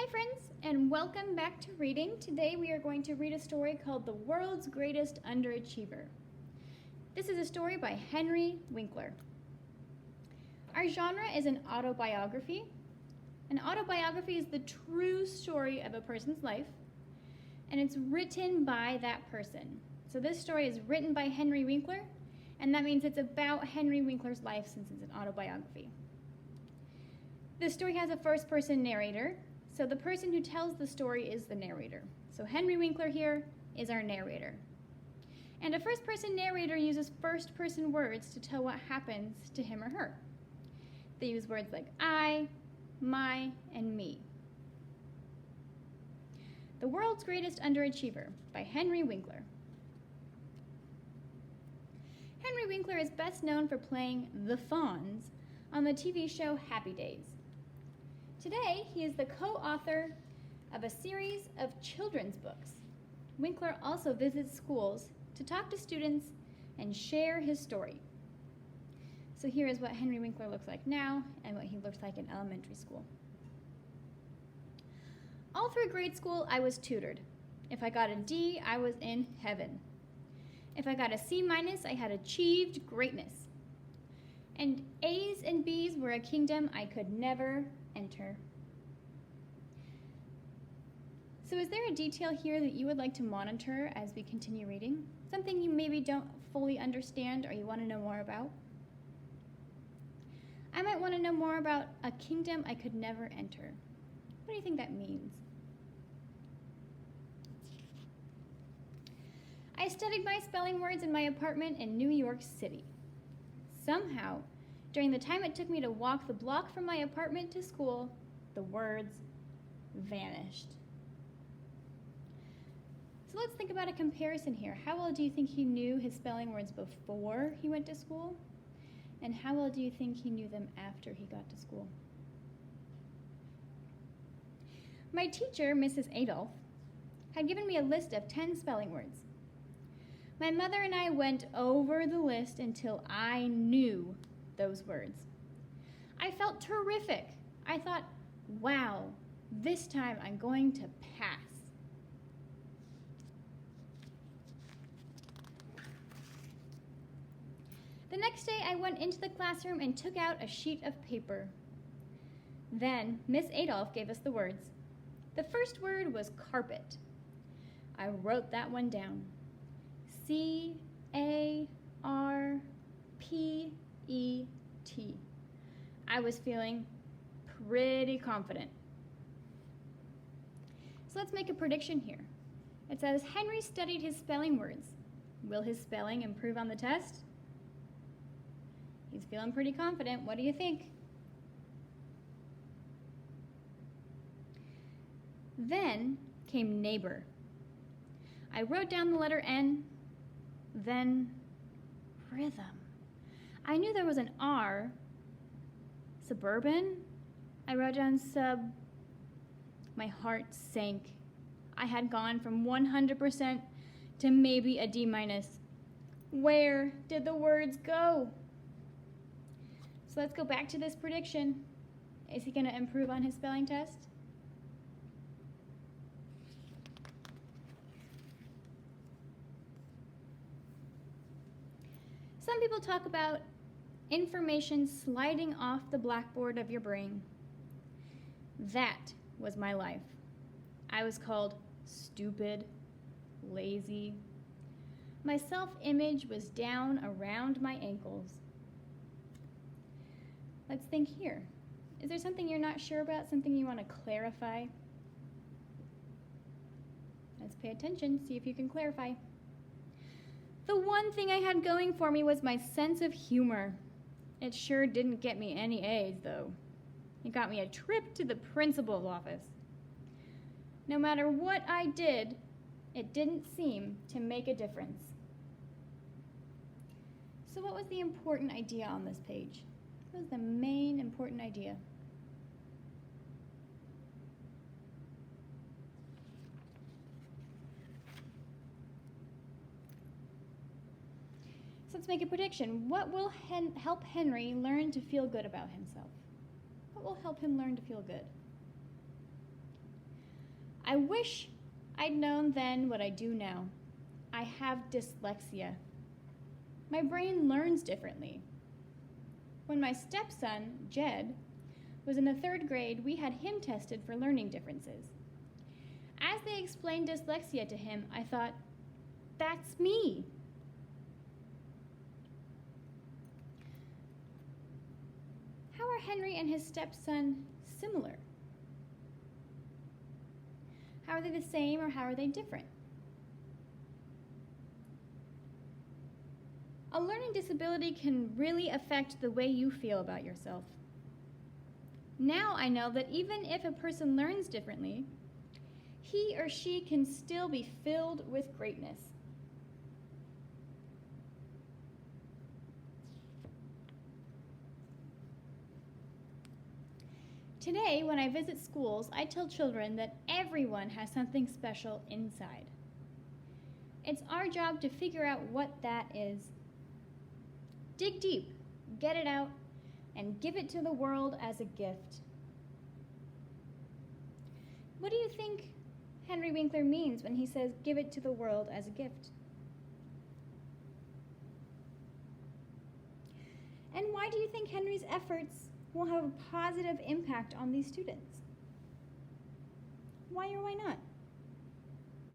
Hi friends, and welcome back to reading. Today we are going to read a story called The World's Greatest Underachiever. This is a story by Henry Winkler. Our genre is an autobiography. An autobiography is the true story of a person's life, and it's written by that person. So this story is written by Henry Winkler, and that means it's about Henry Winkler's life since it's an autobiography. The story has a first-person narrator, so the person who tells the story is the narrator. So Henry Winkler here is our narrator. And a first-person narrator uses first-person words to tell what happens to him or her. They use words like I, my, and me. The World's Greatest Underachiever by Henry Winkler. Henry Winkler is best known for playing the Fonz on the TV show Happy Days. Today, he is the co-author of a series of children's books. Winkler also visits schools to talk to students and share his story. So here is what Henry Winkler looks like now and what he looks like in elementary school. All through grade school, I was tutored. If I got a D, I was in heaven. If I got a C-, I had achieved greatness. And A's and B's were a kingdom I could never enter. So is there a detail here that you would like to monitor as we continue reading? Something you maybe don't fully understand or you want to know more about? I might want to know more about a kingdom I could never enter. What do you think that means? I studied my spelling words in my apartment in New York City. Somehow, during the time it took me to walk the block from my apartment to school, the words vanished. So let's think about a comparison here. How well do you think he knew his spelling words before he went to school? And how well do you think he knew them after he got to school? My teacher, Mrs. Adolph, had given me a list of 10 spelling words. My mother and I went over the list until I knew those words. I felt terrific. I thought, wow, this time I'm going to pass. The next day I went into the classroom and took out a sheet of paper. Then Miss Adolph gave us the words. The first word was carpet. I wrote that one down. C-A-R-P-E-T. I was feeling pretty confident. So let's make a prediction here. It says, Henry studied his spelling words. Will his spelling improve on the test? He's feeling pretty confident. What do you think? Then came neighbor. I wrote down the letter N, then rhythm. I knew there was an R. Suburban? I wrote down sub. My heart sank. I had gone from 100% to maybe a D-. Where did the words go? So let's go back to this prediction. Is he going to improve on his spelling test? Some people talk about information sliding off the blackboard of your brain. That was my life. I was called stupid, lazy. My self-image was down around my ankles. Let's think here. Is there something you're not sure about, something you want to clarify? Let's pay attention, see if you can clarify. The one thing I had going for me was my sense of humor. It sure didn't get me any A's, though. It got me a trip to the principal's office. No matter what I did, it didn't seem to make a difference. So what was the important idea on this page? What was the main important idea? So let's make a prediction. What will help Henry learn to feel good about himself? What will help him learn to feel good? I wish I'd known then what I do now. I have dyslexia. My brain learns differently. When my stepson, Jed, was in the 3rd grade, we had him tested for learning differences. As they explained dyslexia to him, I thought, that's me. How are Henry and his stepson similar? How are they the same, or how are they different? A learning disability can really affect the way you feel about yourself. Now I know that even if a person learns differently, he or she can still be filled with greatness. Today, when I visit schools, I tell children that everyone has something special inside. It's our job to figure out what that is. Dig deep, get it out, and give it to the world as a gift. What do you think Henry Winkler means when he says, give it to the world as a gift? And why do you think Henry's efforts will have a positive impact on these students? Why or why not?